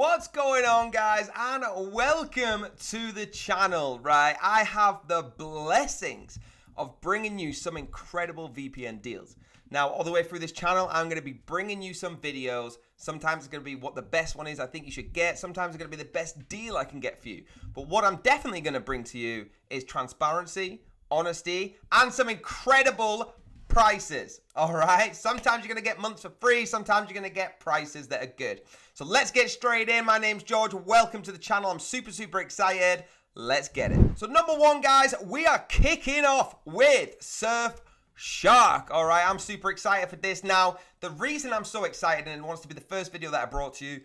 What's going on, guys, and welcome to the channel, right? I have the blessings of bringing you some incredible VPN deals. Now, all the way through this channel, I'm going to be bringing you some videos. Sometimes it's going to be what the best one is I think you should get. Sometimes it's going to be the best deal I can get for you. But what I'm definitely going to bring to you is transparency, honesty, and some incredible prices. All right, sometimes you're gonna get months for free, sometimes you're gonna get prices that are good. So let's get straight in. My name's George, welcome to the channel. I'm super excited. Let's get it. So number one, guys, we are kicking off with Surfshark. All right, I'm super excited for this. Now, the reason I'm so excited and it wants to be the first video that I brought to you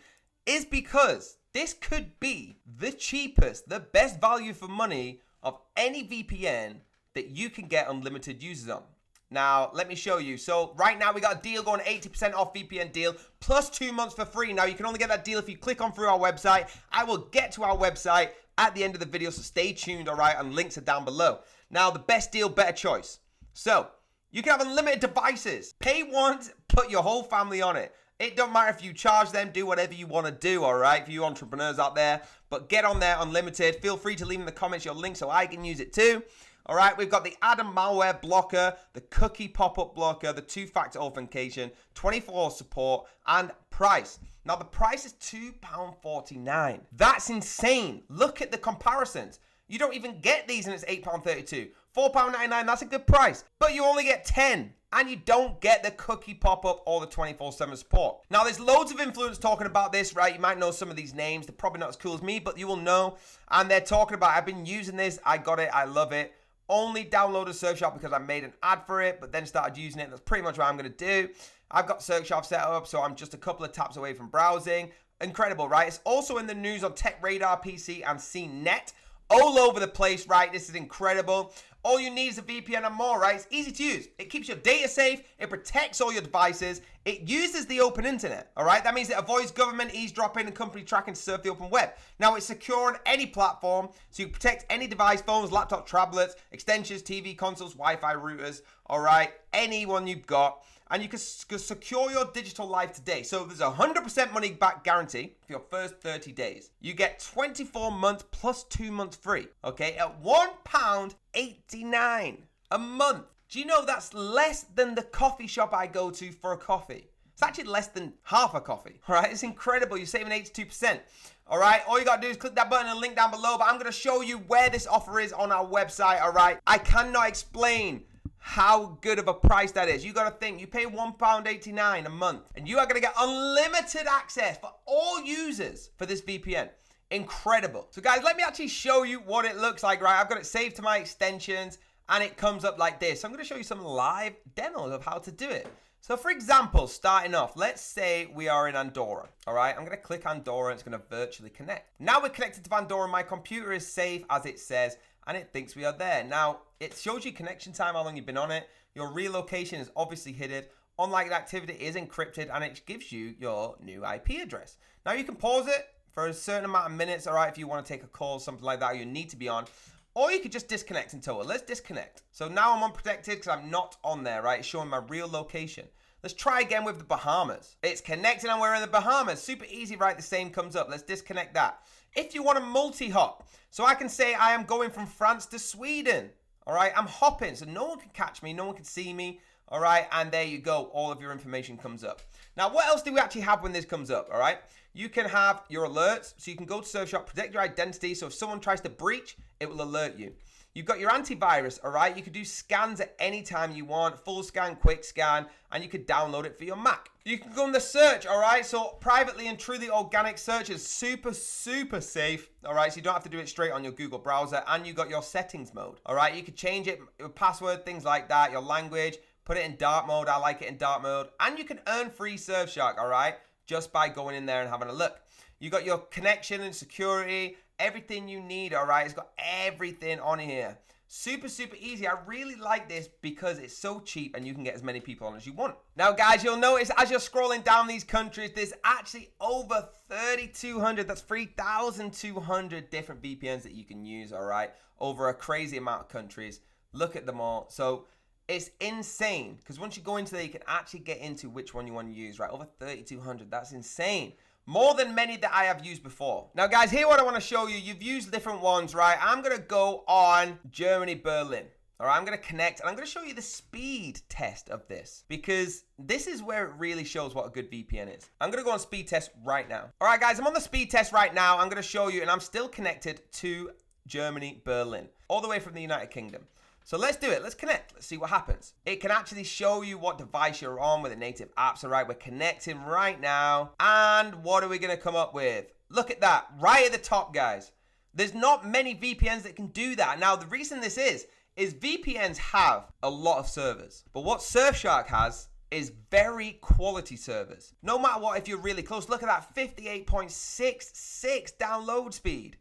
is because this could be the cheapest, the best value for money of any VPN that you can get unlimited users on. Now, let me show you. So right now we got a deal going, 80% off VPN deal, plus 2 months for free. Now, you can only get that deal if you click on through our website. I will get to our website at the end of the video, so stay tuned, all right? And links are down below. Now, the best deal, better choice. So you can have unlimited devices. Pay once, put your whole family on it. It don't matter if you charge them, do whatever you want to do, all right, for you entrepreneurs out there. But get on there, unlimited. Feel free to leave in the comments your link so I can use it too. All right, we've got the add-on malware blocker, the cookie pop-up blocker, the two-factor authentication, 24 support, and price. Now, the price is £2.49. That's insane. Look at the comparisons. You don't even get these and it's £8.32. £4.99, that's a good price. But you only get 10. And you don't get the cookie pop-up or the 24/7 support. Now, there's loads of influencers talking about this, right? You might know some of these names. They're probably not as cool as me, but you will know. And they're talking about, I've been using this. I got it. I love it. Only downloaded Surfshark because I made an ad for it, but then started using it. That's pretty much what I'm going to do. I've got Surfshark set up, so I'm just a couple of taps away from browsing. Incredible, right? It's also in the news on Tech Radar PC and CNET. All over the place, right? This is incredible. All you need is a VPN and more, right? It's easy to use. It keeps your data safe. It protects all your devices. It uses the open internet, all right? That means it avoids government eavesdropping and company tracking to surf the open web. Now, it's secure on any platform, so you protect any device, phones, laptop, tablets, extensions, TV, consoles, Wi-Fi routers, all right? Any one you've got. And you can secure your digital life today. So there's a 100% money back guarantee for your first 30 days. You get 24 months plus 2 months free, okay, at £1.89 a month. Do you know that's less than the coffee shop I go to for a coffee? It's actually less than half a coffee, all right? It's incredible. You're saving 82%. All right, all you got to do is click that button and link down below, but I'm going to show you where this offer is on our website, all right? I cannot explain how good of a price that is. You got to think, you pay £1.89 a month and you are going to get unlimited access for all users for this VPN. Incredible. So guys, let me actually show you what it looks like, right? I've got it saved to my extensions and it comes up like this. So I'm going to show you some live demos of how to do it. So for example, starting off, let's say we are in Andorra, all right? I'm going to click Andorra, it's going to virtually connect. Now we're connected to Andorra, my computer is safe as it says, and it thinks we are there. Now, it shows you connection time, how long you've been on it. Your relocation is obviously hidden. Online activity is encrypted, and it gives you your new IP address. Now, you can pause it for a certain amount of minutes, all right, if you want to take a call, something like that, you need to be on. Or you could just disconnect in total. Let's disconnect. So now I'm unprotected because I'm not on there, right? It's showing my real location. Let's try again with the Bahamas. It's connected and we're in the Bahamas. Super easy, right? The same comes up. Let's disconnect that. If you want a multi-hop, so I can say I am going from France to Sweden. All right, I'm hopping, so no one can catch me, no one can see me. All right, and there you go. All of your information comes up. Now, what else do we actually have when this comes up? All right, you can have your alerts, so you can go to Surfshark, protect your identity. So if someone tries to breach, it will alert you. You've got your antivirus, all right? You could do scans at any time you want, full scan, quick scan, and you could download it for your Mac. You can go on the search, all right? So privately and truly organic search is super safe, all right? So you don't have to do it straight on your Google browser, and you got your settings mode, all right? You could change it, your password, things like that, your language, put it in dark mode. I like it in dark mode. And you can earn free Surfshark, all right? Just by going in there and having a look. You got your connection and security, everything you need, all right? It's got everything on here. Super easy. I really like this because it's so cheap and you can get as many people on as you want. Now, guys, you'll notice as you're scrolling down these countries, there's actually over 3,200, that's 3,200 different VPNs that you can use, all right? Over a crazy amount of countries. Look at them all. So it's insane because once you go into there, you can actually get into which one you want to use, right? Over 3,200, that's insane. more than many that I have used before. Now, guys, here what I want to show you. You've used different ones, right? I'm going to go on Germany, Berlin. All right, I'm going to connect, and I'm going to show you the speed test of this, because this is where it really shows what a good VPN is. I'm going to go on speed test right now. All right, guys, I'm on the speed test right now. I'm going to show you, and I'm still connected to Germany, Berlin, all the way from the United Kingdom. So let's do it. Let's connect. Let's see what happens. It can actually show you what device you're on with the native apps. All right, we're connecting right now. And what are we going to come up with? Look at that, right at the top, guys. There's not many VPNs that can do that. Now, the reason this is VPNs have a lot of servers. But what Surfshark has is very quality servers. No matter what, if you're really close, look at that 58.66 download speed.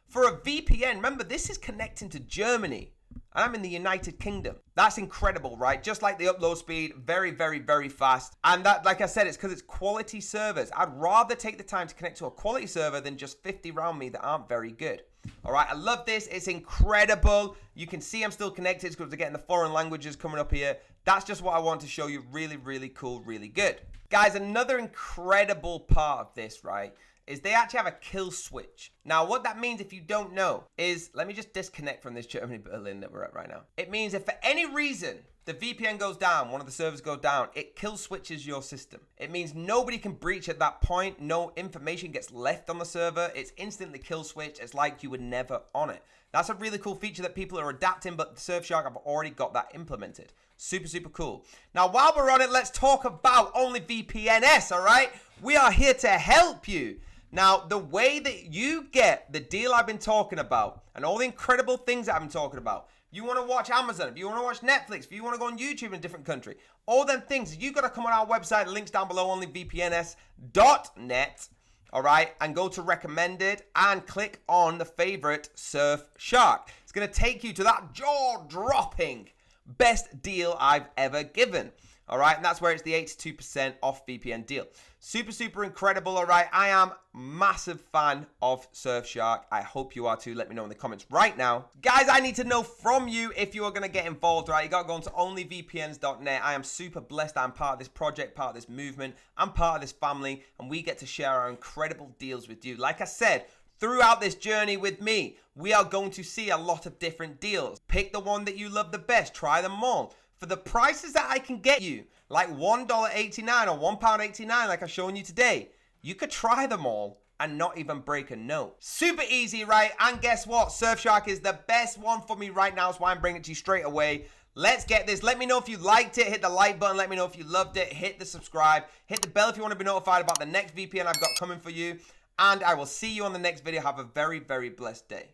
For a VPN, remember, this is connecting to Germany. And I'm in the United Kingdom. That's incredible, right? Just like the upload speed, very, very, very fast. And that, like I said, it's because it's quality servers. I'd rather take the time to connect to a quality server than just 50 around me that aren't very good. All right, I love this. It's incredible. You can see I'm still connected because we're getting the foreign languages coming up here. That's just what I want to show you. Really, really cool, really good. Guys, another incredible part of this, right, is they actually have a kill switch. Now, what that means, if you don't know, is, let me just disconnect from this Germany, Berlin that we're at right now. It means if for any reason the VPN goes down, one of the servers goes down, it kill switches your system. It means nobody can breach at that point. No information gets left on the server. It's instantly kill switch. It's like you were never on it. That's a really cool feature that people are adapting, but Surfshark have already got that implemented. Super, super cool. Now, while we're on it, let's talk about OnlyVPNs, all right? We are here to help you. Now, the way that you get the deal I've been talking about and all the incredible things that I've been talking about, you want to watch Amazon, if you want to watch Netflix, if you want to go on YouTube in a different country, all them things, you got to come on our website, links down below, onlyvpns.net, all right, and go to recommended and click on the favorite Surfshark. It's going to take you to that jaw-dropping best deal I've ever given. All right, and that's where it's the 82% off VPN deal. Super, super incredible, all right? I am massive fan of Surfshark. I hope you are too. Let me know in the comments right now. Guys, I need to know from you if you are going to get involved, right? You got to go on to onlyvpns.net. I am super blessed. I'm part of this project, part of this movement. I'm part of this family, and we get to share our incredible deals with you. Like I said, throughout this journey with me, we are going to see a lot of different deals. Pick the one that you love the best. Try them all. For the prices that I can get you, like $1.89 or £1.89 like I've shown you today, you could try them all and not even break a note. Super easy, right? And guess what? Surfshark is the best one for me right now. That's why I'm bringing it to you straight away. Let's get this. Let me know if you liked it. Hit the like button. Let me know if you loved it. Hit the subscribe. Hit the bell if you want to be notified about the next VPN I've got coming for you. And I will see you on the next video. Have a very, very blessed day.